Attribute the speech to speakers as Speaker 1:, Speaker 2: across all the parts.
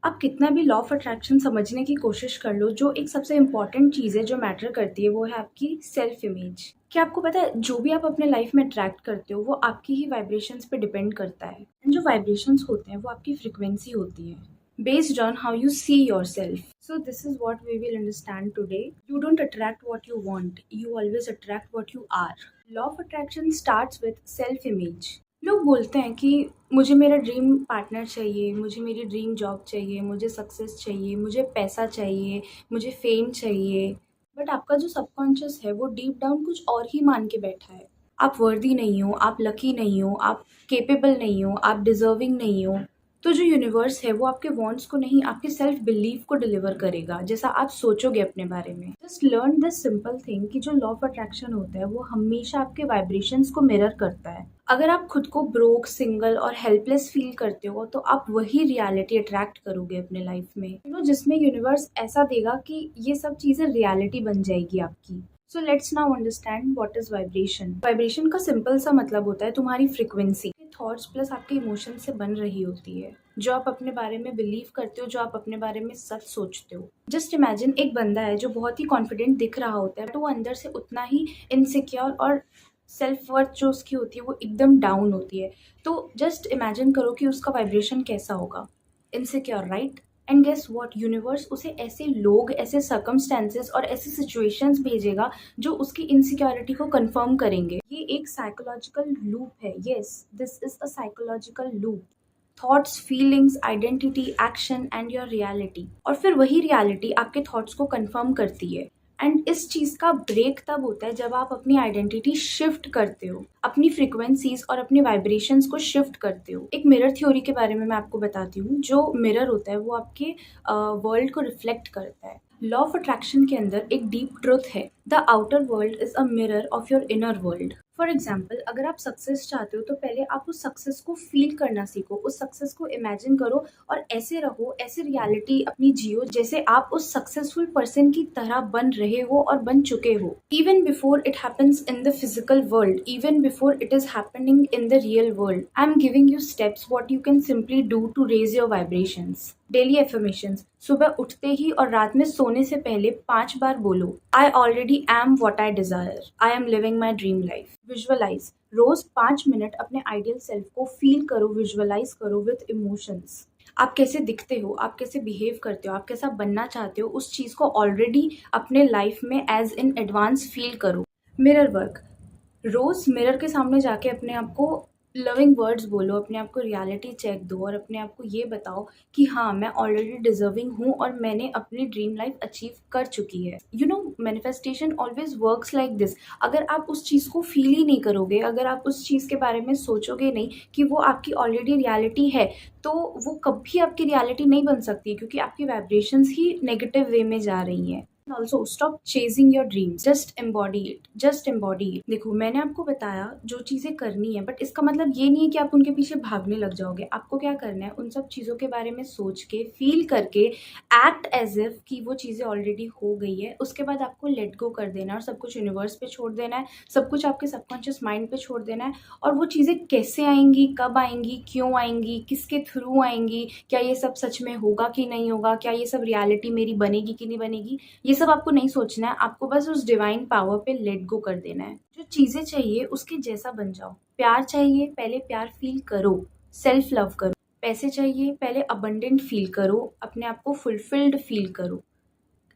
Speaker 1: आप कितना भी लॉ ऑफ अट्रैक्शन समझने की कोशिश कर लो, जो एक सबसे इम्पोर्टेंट चीज़ है जो मैटर करती है वो है आपकी सेल्फ इमेज। क्या आपको पता है, जो भी आप अपने लाइफ में अट्रैक्ट करते हो वो आपकी ही वाइब्रेशंस पे डिपेंड करता है। एंड जो वाइब्रेशंस होते हैं वो आपकी फ्रिक्वेंसी होती है, based on how you see your self. So this is what we will understand today. You don't attract what you want, you always attract what you are. Law of attraction starts with self image. लोग बोलते हैं कि मुझे मेरा dream partner चाहिए, मुझे मेरी dream job चाहिए, मुझे सक्सेस चाहिए, मुझे पैसा चाहिए, मुझे फेम चाहिए। बट आपका जो सबकॉन्शियस है वो डीप डाउन कुछ और ही मान के बैठा है। आप वर्दी नहीं हो, आप लकी नहीं हो, आप केपेबल नहीं हो, आप डिजर्विंग नहीं हो। तो जो यूनिवर्स है वो आपके वांट्स को नहीं, आपके सेल्फ बिलीफ को डिलीवर करेगा, जैसा आप सोचोगे अपने बारे में। Just learn this simple thing कि जो लॉ ऑफ अट्रैक्शन होता है वो हमेशा आपके वाइब्रेशंस को मिरर करता है। अगर आप खुद को ब्रोक, सिंगल और हेल्पलेस फील करते हो तो आप वही रियलिटी अट्रैक्ट करोगे अपने लाइफ में, जिसमें यूनिवर्स ऐसा देगा कि ये सब चीजें रियलिटी बन जाएगी आपकी। So let's now understand what is vibration. Vibration का सिंपल सा मतलब होता है तुम्हारी फ्रिक्वेंसी थॉट्स प्लस आपके इमोशन से बन रही होती है, जो आप अपने बारे में बिलीव करते हो, जो आप अपने बारे में सच सोचते हो। जस्ट इमेजिन एक बंदा है जो बहुत ही कॉन्फिडेंट दिख रहा होता है, तो वो अंदर से उतना ही इनसिक्योर और सेल्फ वर्थ जो उसकी होती है वो एकदम डाउन होती है। तो जस्ट इमेजिन करो कि उसका वाइब्रेशन कैसा होगा, insecure, right? And guess what, universe उसे ऐसे लोग, ऐसे सर्कमस्टेंसेस और ऐसी सिचुएशंस भेजेगा जो उसकी इनसिक्योरिटी को कंफर्म करेंगे। ये एक साइकोलॉजिकल लूप है। Yes, this is a psychological loop. Thoughts, feelings, identity, action and your reality, और फिर वही रियलिटी आपके थॉट्स को कंफर्म करती है। एंड इस चीज का ब्रेक तब होता है जब आप अपनी आइडेंटिटी शिफ्ट करते हो, अपनी फ्रीक्वेंसीज और अपनी वाइब्रेशंस को शिफ्ट करते हो। एक मिरर थ्योरी के बारे में मैं आपको बताती हूँ। जो मिरर होता है वो आपके वर्ल्ड को रिफ्लेक्ट करता है। लॉ ऑफ अट्रैक्शन के अंदर एक डीप ट्रुथ है, the outer world is a mirror of your inner world. For example, अगर आप सक्सेस चाहते हो तो पहले आप उस सक्सेस को फील करना सीखो, उस सक्सेस को इमेजिन करो और ऐसे रहो, ऐसे रियलिटी अपनी जियो जैसे आप उस सक्सेसफुल पर्सन की तरह बन रहे हो और बन चुके हो। Even before it happens in the physical world, even before it is happening in the real world, I am giving you steps what you can simply do to raise your vibrations. Daily affirmations, सुबह उठते ही और रात में सोने से पहले 5 बार बोलो, I already am what I desire, I am living my dream life. Visualize, रोज 5 मिनट अपने आइडियल सेल्फ को फील करो, विजुअलाइज करो विथ इमोशंस। आप कैसे दिखते हो, आप कैसे बिहेव करते हो, आप कैसा बनना चाहते हो, उस चीज को ऑलरेडी अपने लाइफ में एज इन एडवांस फील करो। मिरर वर्क, रोज मिरर के सामने जाके अपने आप को लविंग वर्ड्स बोलो, अपने आप को रियलिटी चेक दो और अपने आप को ये बताओ कि हाँ, मैं ऑलरेडी डिजर्विंग हूँ और मैंने अपनी ड्रीम लाइफ अचीव कर चुकी है। You know, manifestation always works like this. अगर आप उस चीज़ को फील ही नहीं करोगे, अगर आप उस चीज़ के बारे में सोचोगे नहीं कि वो आपकी ऑलरेडी रियलिटी है, तो वो कभी आपकी रियलिटी नहीं बन सकती, क्योंकि आपकी वाइब्रेशंस ही नेगेटिव वे में जा रही हैं। Also stop chasing your dreams, just embody it, just embody it. देखो, मैंने आपको बताया जो चीजें करनी है, बट इसका मतलब ये नहीं है कि आप उनके पीछे भागने लग जाओगे। आपको क्या करना है, उन सब चीजों के बारे में सोच के, फील करके, एक्ट एज इफ कि वो चीजें ऑलरेडी हो गई है। उसके बाद आपको लेट गो कर देना और सब कुछ यूनिवर्स पे छोड़ देना है, सब कुछ आपके सबकॉन्शियस माइंड पे छोड़ देना है। और वो चीजें कैसे आएंगी, कब आएंगी, क्यों आएंगी, किसके थ्रू आएंगी, क्या ये सब सच में होगा कि नहीं होगा, क्या ये सब रियलिटी मेरी बनेगी कि नहीं बनेगी, ये सब आपको नहीं सोचना है। आपको बस उस डिवाइन पावर पे लेट गो कर देना है। जो चीजें चाहिए उसके जैसा बन जाओ। प्यार चाहिए, पहले प्यार फील करो, सेल्फ लव करो। पैसे चाहिए, पहले अबंडेंट फील करो, अपने आप को फुलफिल्ड फील करो।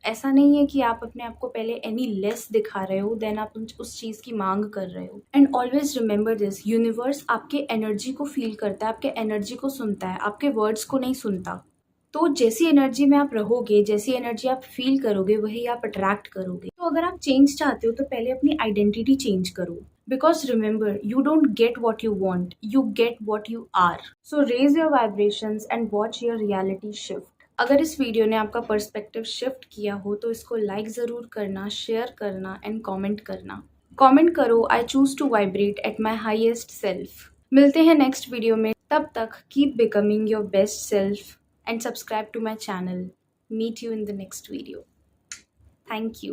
Speaker 1: ऐसा नहीं है कि आप अपने आप को पहले एनी लेस दिखा रहे हो देन आप उस चीज की मांग कर रहे हो। And always remember this, universe आपके एनर्जी को फील करता है, आपके एनर्जी को सुनता है, आपके वर्ड्स को नहीं सुनता। तो जैसी एनर्जी में आप रहोगे, जैसी एनर्जी आप फील करोगे, वही आप अट्रैक्ट करोगे। तो अगर आप चेंज चाहते हो तो पहले अपनी आइडेंटिटी चेंज करो, because remember, you don't get what you want, you get what you are. So raise your vibrations and watch your reality shift. अगर इस वीडियो ने आपका पर्सपेक्टिव शिफ्ट किया हो तो इसको लाइक ज़रूर करना, शेयर करना एंड कमेंट करना। कमेंट करो, I choose to vibrate at my highest self. मिलते हैं नेक्स्ट वीडियो में, तब तक keep becoming your best self and subscribe to my channel. Meet you in the next video. Thank you.